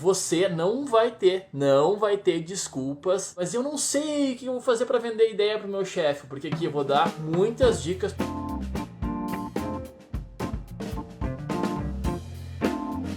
você não vai ter desculpas. Mas eu não sei o que eu vou fazer para vender ideia pro meu chefe, porque aqui eu vou dar muitas dicas.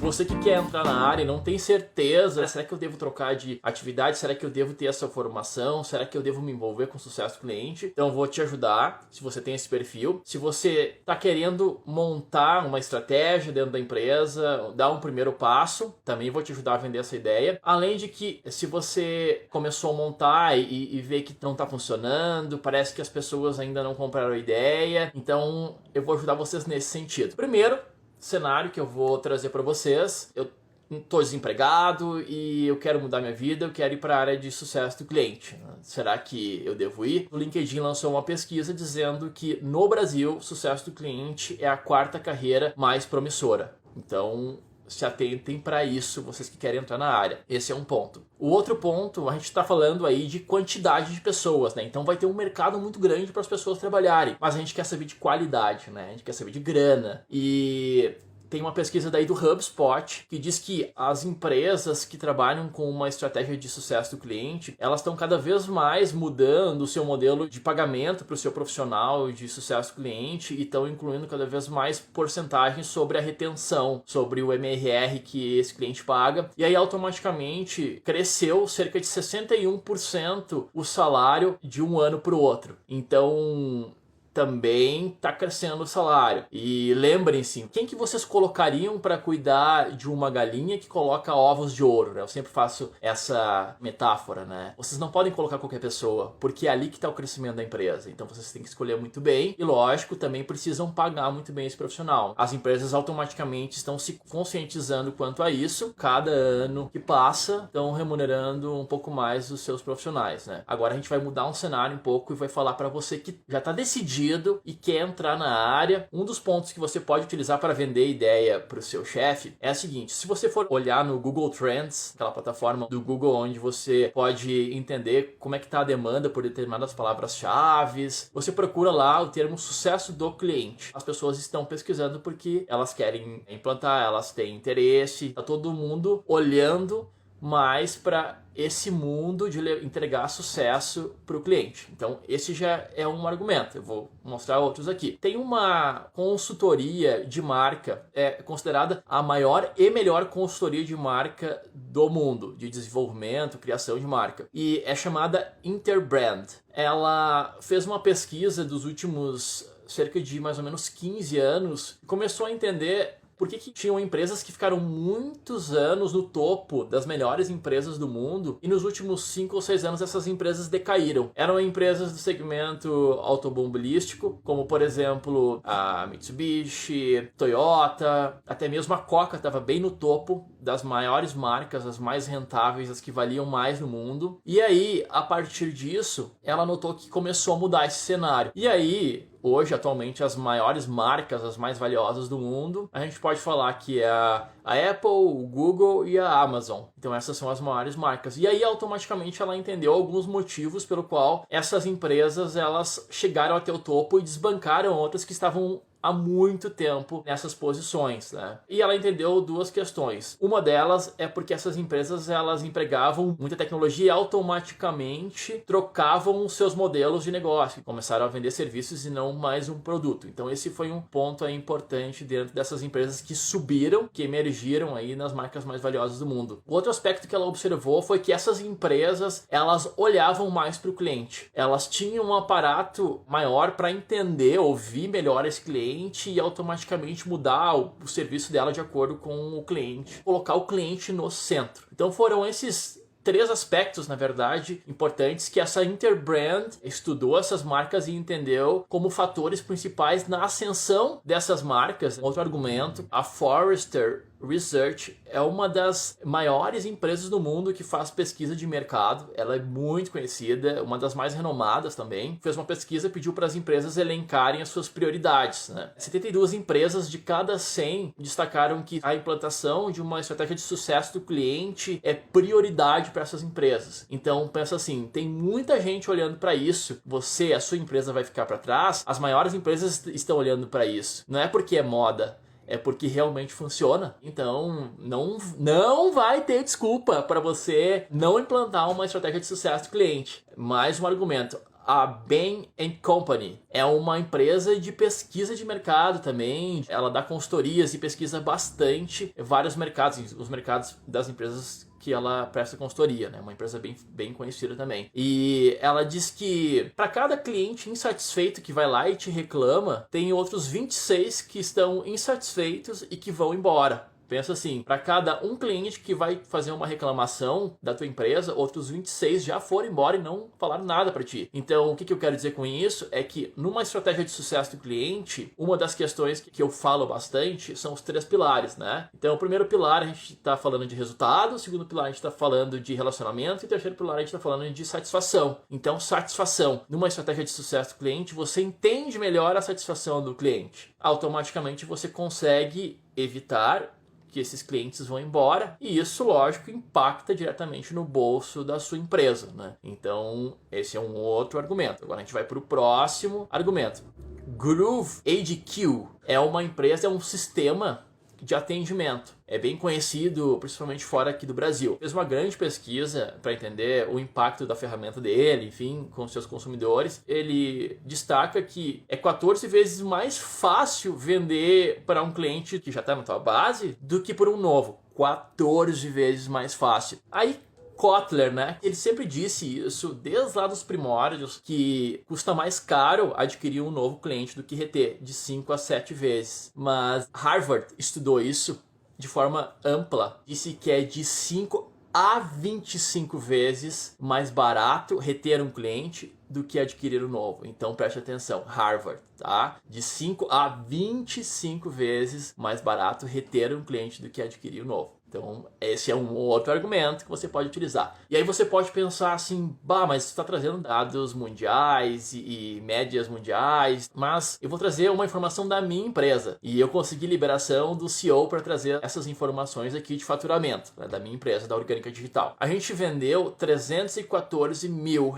Você que quer entrar na área e não tem certeza, será que eu devo trocar de atividade? Será que eu devo ter essa formação? Será que eu devo me envolver com sucesso do cliente? Então eu vou te ajudar, se você tem esse perfil. Se você está querendo montar uma estratégia dentro da empresa, dar um primeiro passo, também vou te ajudar a vender essa ideia. Além de que, se você começou a montar e vê que não está funcionando, parece que as pessoas ainda não compraram a ideia, então eu vou ajudar vocês nesse sentido. Primeiro cenário que eu vou trazer para vocês: eu estou desempregado e eu quero mudar minha vida, eu quero ir para a área de sucesso do cliente. Será que eu devo ir? O LinkedIn lançou uma pesquisa dizendo que no Brasil, sucesso do cliente é a 4ª carreira mais promissora. Então, se atentem para isso, vocês que querem entrar na área. Esse é um ponto. O outro ponto, a gente está falando aí de quantidade de pessoas, né? Então vai ter um mercado muito grande para as pessoas trabalharem. Mas a gente quer saber de qualidade, né? A gente quer saber de grana. E tem uma pesquisa daí do HubSpot que diz que as empresas que trabalham com uma estratégia de sucesso do cliente, elas estão cada vez mais mudando o seu modelo de pagamento para o seu profissional de sucesso do cliente e estão incluindo cada vez mais porcentagens sobre a retenção, sobre o MRR que esse cliente paga. E aí automaticamente cresceu cerca de 61% o salário de um ano para o outro. Então também está crescendo o salário. E lembrem-se, quem que vocês colocariam para cuidar de uma galinha que coloca ovos de ouro, né? Eu sempre faço essa metáfora, né? Vocês não podem colocar qualquer pessoa, porque é ali que está o crescimento da empresa. Então vocês têm que escolher muito bem e, lógico, também precisam pagar muito bem esse profissional. As empresas automaticamente estão se conscientizando quanto a isso. Cada ano que passa, estão remunerando um pouco mais os seus profissionais, né? Agora a gente vai mudar um cenário um pouco e vai falar para você que já está decidido e quer entrar na área. Um dos pontos que você pode utilizar para vender ideia para o seu chefe é o seguinte: se você for olhar no Google Trends, aquela plataforma do Google onde você pode entender como é que está a demanda por determinadas palavras-chave, você procura lá o termo sucesso do cliente. As pessoas estão pesquisando porque elas querem implantar, elas têm interesse, está todo mundo olhando mais para esse mundo de entregar sucesso para o cliente. Então esse já é um argumento, eu vou mostrar outros aqui. Tem uma consultoria de marca, é considerada a maior e melhor consultoria de marca do mundo, de desenvolvimento, criação de marca, e é chamada Interbrand. Ela fez uma pesquisa dos últimos cerca de mais ou menos 15 anos e começou a entender por que tinham empresas que ficaram muitos anos no topo das melhores empresas do mundo e nos últimos 5 ou 6 anos essas empresas decaíram. Eram empresas do segmento automobilístico, como por exemplo a Mitsubishi, Toyota, até mesmo a Coca estava bem no topo das maiores marcas, as mais rentáveis, as que valiam mais no mundo. E aí, a partir disso, ela notou que começou a mudar esse cenário. E aí, hoje, atualmente, as maiores marcas, as mais valiosas do mundo, a gente pode falar que é a Apple, o Google e a Amazon. Então essas são as maiores marcas. E aí, automaticamente, ela entendeu alguns motivos pelo qual essas empresas elas chegaram até o topo e desbancaram outras que estavam há muito tempo nessas posições, né? E ela entendeu duas questões. Uma delas é porque essas empresas elas empregavam muita tecnologia e automaticamente trocavam os seus modelos de negócio. Começaram a vender serviços e não mais um produto. Então esse foi um ponto aí importante dentro dessas empresas que subiram, que emergiram aí nas marcas mais valiosas do mundo. O outro aspecto que ela observou foi que essas empresas elas olhavam mais para o cliente. Elas tinham um aparato maior para entender, ouvir melhor esse cliente e automaticamente mudar o serviço dela de acordo com o cliente, colocar o cliente no centro. Então foram esses 3 aspectos, na verdade, importantes que essa Interbrand estudou essas marcas e entendeu como fatores principais na ascensão dessas marcas. Outro argumento, a Forrester Research é uma das maiores empresas do mundo que faz pesquisa de mercado. Ela é muito conhecida, uma das mais renomadas também. Fez uma pesquisa e pediu para as empresas elencarem as suas prioridades, né? 72 empresas de cada 100 destacaram que a implantação de uma estratégia de sucesso do cliente é prioridade para essas empresas. Então pensa assim, tem muita gente olhando para isso. Você, a sua empresa vai ficar para trás. As maiores empresas estão olhando para isso. Não é porque é moda. é porque realmente funciona. Então, não vai ter desculpa para você não implantar uma estratégia de sucesso do cliente. Mais um argumento. A Bain & Company é uma empresa de pesquisa de mercado também. Ela dá consultorias e pesquisa bastante vários mercados, os mercados das empresas que ela presta consultoria, né? Uma empresa bem conhecida também. E ela diz que para cada cliente insatisfeito que vai lá e te reclama, tem outros 26 que estão insatisfeitos e que vão embora. Pensa assim, para cada um cliente que vai fazer uma reclamação da tua empresa, outros 26 já foram embora e não falaram nada para ti. Então, o que eu quero dizer com isso é que numa estratégia de sucesso do cliente, uma das questões que eu falo bastante são os 3 pilares, né? Então, o primeiro pilar a gente está falando de resultado, o segundo pilar a gente está falando de relacionamento e o terceiro pilar a gente está falando de satisfação. Então, satisfação. Numa estratégia de sucesso do cliente, você entende melhor a satisfação do cliente. Automaticamente você consegue evitar que esses clientes vão embora, e isso, lógico, impacta diretamente no bolso da sua empresa, né? Então, esse é um outro argumento. Agora a gente vai para o próximo argumento. Groove ADQ é uma empresa, é um sistema de atendimento. É bem conhecido, principalmente fora aqui do Brasil. Fez uma grande pesquisa para entender o impacto da ferramenta dele, enfim, com seus consumidores. Ele destaca que é 14 vezes mais fácil vender para um cliente que já está na tua base do que por um novo. 14 vezes mais fácil. Aí Kotler, né? Ele sempre disse isso desde lá dos primórdios, que custa mais caro adquirir um novo cliente do que reter, de 5 a 7 vezes. Mas Harvard estudou isso de forma ampla, disse que é de 5 a 25 vezes mais barato reter um cliente do que adquirir um novo. Então preste atenção, Harvard, tá? De 5 a 25 vezes mais barato reter um cliente do que adquirir um novo. Então, esse é um outro argumento que você pode utilizar. E aí você pode pensar assim, bah, mas você está trazendo dados mundiais e médias mundiais, mas eu vou trazer uma informação da minha empresa. E eu consegui liberação do CEO para trazer essas informações aqui de faturamento, né, da minha empresa, da Orgânica Digital. A gente vendeu R$314 mil,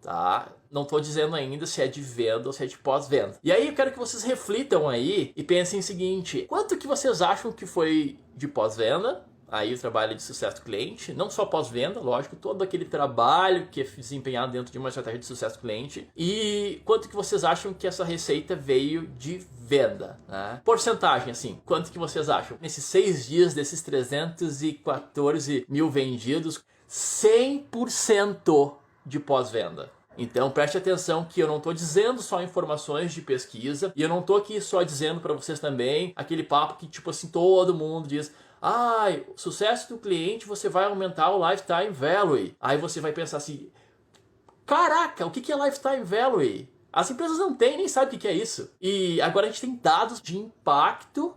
tá? Não estou dizendo ainda se é de venda ou se é de pós-venda. E aí eu quero que vocês reflitam aí e pensem o seguinte: quanto que vocês acham que foi de pós-venda? Aí o trabalho de sucesso do cliente, não só pós-venda, lógico, todo aquele trabalho que é desempenhado dentro de uma estratégia de sucesso do cliente. E quanto que vocês acham que essa receita veio de venda, né? Porcentagem, assim, quanto que vocês acham? Nesses 6 dias, desses 314 mil vendidos, 100% de pós-venda. Então preste atenção que eu não estou dizendo só informações de pesquisa, e eu não estou aqui só dizendo para vocês também aquele papo que tipo assim todo mundo diz: sucesso do cliente, você vai aumentar o lifetime value. Aí você vai pensar assim: caraca, o que é lifetime value? As empresas não têm, nem sabem o que é isso. E agora a gente tem dados de impacto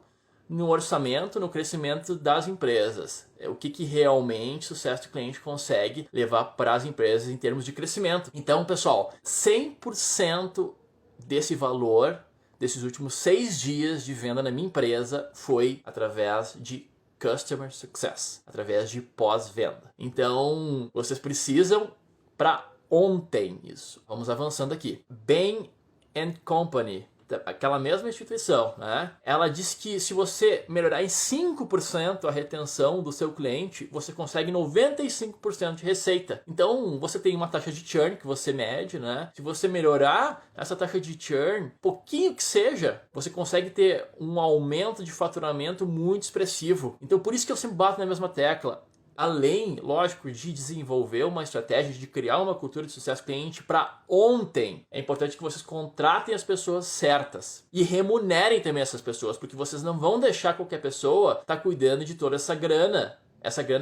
no orçamento, no crescimento das empresas. O que realmente o sucesso do cliente consegue levar para as empresas em termos de crescimento. Então, pessoal, 100% desse valor, desses últimos 6 dias de venda na minha empresa, foi através de Customer Success, através de pós-venda. Então, vocês precisam para ontem isso. Vamos avançando aqui. Bain & Company, aquela mesma instituição, né? Ela diz que se você melhorar em 5% a retenção do seu cliente, você consegue 95% de receita. Então, você tem uma taxa de churn que você mede, né? Se você melhorar essa taxa de churn, pouquinho que seja, você consegue ter um aumento de faturamento muito expressivo. Então, por isso que eu sempre bato na mesma tecla. Além, lógico, de desenvolver uma estratégia, de criar uma cultura de sucesso cliente para ontem, é importante que vocês contratem as pessoas certas e remunerem também essas pessoas, porque vocês não vão deixar qualquer pessoa estar cuidando de toda essa grana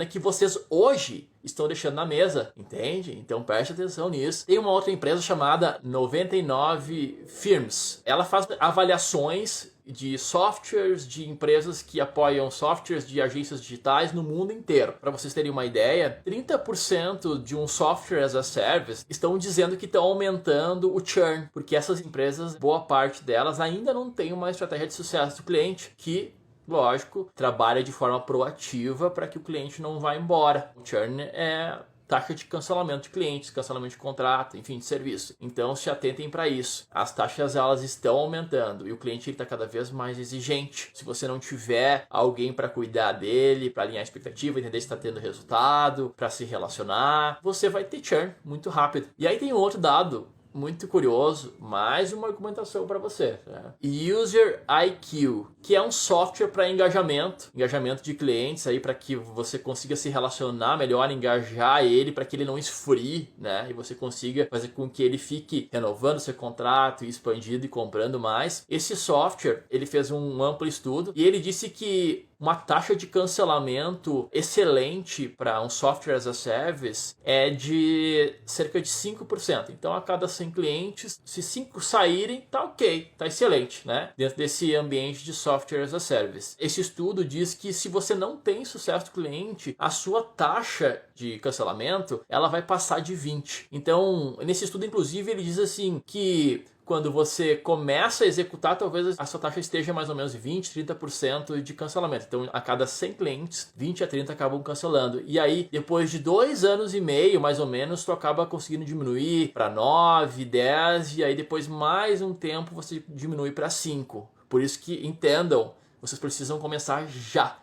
que vocês hoje estão deixando na mesa, entende? Então preste atenção nisso. Tem uma outra empresa chamada 99 Firms. Ela faz avaliações de softwares de empresas que apoiam softwares de agências digitais no mundo inteiro. Para vocês terem uma ideia, 30% de um software as a service estão dizendo que estão aumentando o churn, porque essas empresas, boa parte delas, ainda não tem uma estratégia de sucesso do cliente que, lógico, trabalha de forma proativa para que o cliente não vá embora. O churn é taxa de cancelamento de clientes, cancelamento de contrato, enfim, de serviço. Então se atentem para isso. As taxas elas estão aumentando e o cliente está cada vez mais exigente. Se você não tiver alguém para cuidar dele, para alinhar a expectativa, entender se está tendo resultado, para se relacionar, você vai ter churn muito rápido. E aí tem um outro dado muito curioso, mais uma argumentação para você. Né? User IQ, que é um software para engajamento de clientes aí para que você consiga se relacionar melhor, engajar ele para que ele não esfrie, né? E você consiga fazer com que ele fique renovando seu contrato, expandindo e comprando mais. Esse software, ele fez um amplo estudo e ele disse que uma taxa de cancelamento excelente para um software as a service é de cerca de 5%. Então, a cada 100 clientes, se 5 saírem, tá ok, tá excelente, né? Dentro desse ambiente de software as a service. Esse estudo diz que se você não tem sucesso do cliente, a sua taxa de cancelamento, ela vai passar de 20. Então, nesse estudo, inclusive, ele diz assim que quando você começa a executar, talvez a sua taxa esteja mais ou menos 20, 30% de cancelamento. Então, a cada 100 clientes, 20 a 30 acabam cancelando. E aí, depois de 2 anos e meio, mais ou menos, tu acaba conseguindo diminuir para 9, 10, e aí depois mais um tempo você diminui para 5. Por isso que entendam, vocês precisam começar já,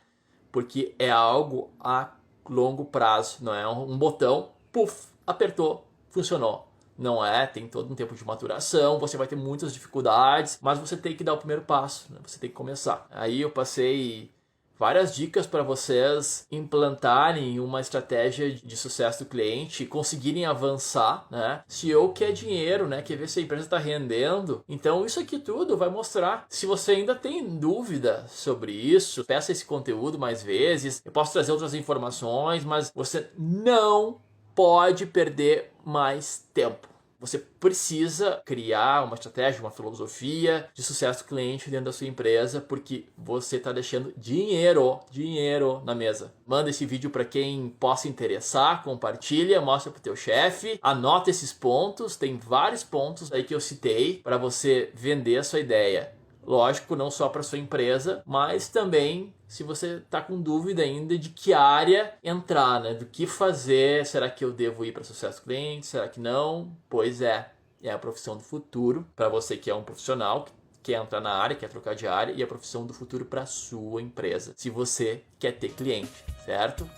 porque é algo a longo prazo, não é um botão, puf, apertou, funcionou. Não é, tem todo um tempo de maturação, você vai ter muitas dificuldades, mas você tem que dar o primeiro passo, né? Você tem que começar. Aí eu passei várias dicas para vocês implantarem uma estratégia de sucesso do cliente, conseguirem avançar, né? CEO quer dinheiro, né? Quer ver se a empresa está rendendo. Então isso aqui tudo vai mostrar. Se você ainda tem dúvida sobre isso, peça esse conteúdo mais vezes. Eu posso trazer outras informações, mas você não pode perder mais tempo. Você precisa criar uma estratégia, uma filosofia de sucesso do cliente dentro da sua empresa, porque você está deixando dinheiro na mesa. Manda esse vídeo para quem possa interessar, compartilha, mostra para o teu chefe, anota esses pontos, tem vários pontos aí que eu citei para você vender a sua ideia. Lógico, não só para sua empresa, mas também se você está com dúvida ainda de que área entrar, né? Do que fazer, será que eu devo ir para sucesso cliente, será que não? Pois é a profissão do futuro para você que é um profissional, que quer entrar na área, quer trocar de área, e a profissão do futuro para sua empresa, se você quer ter cliente, certo?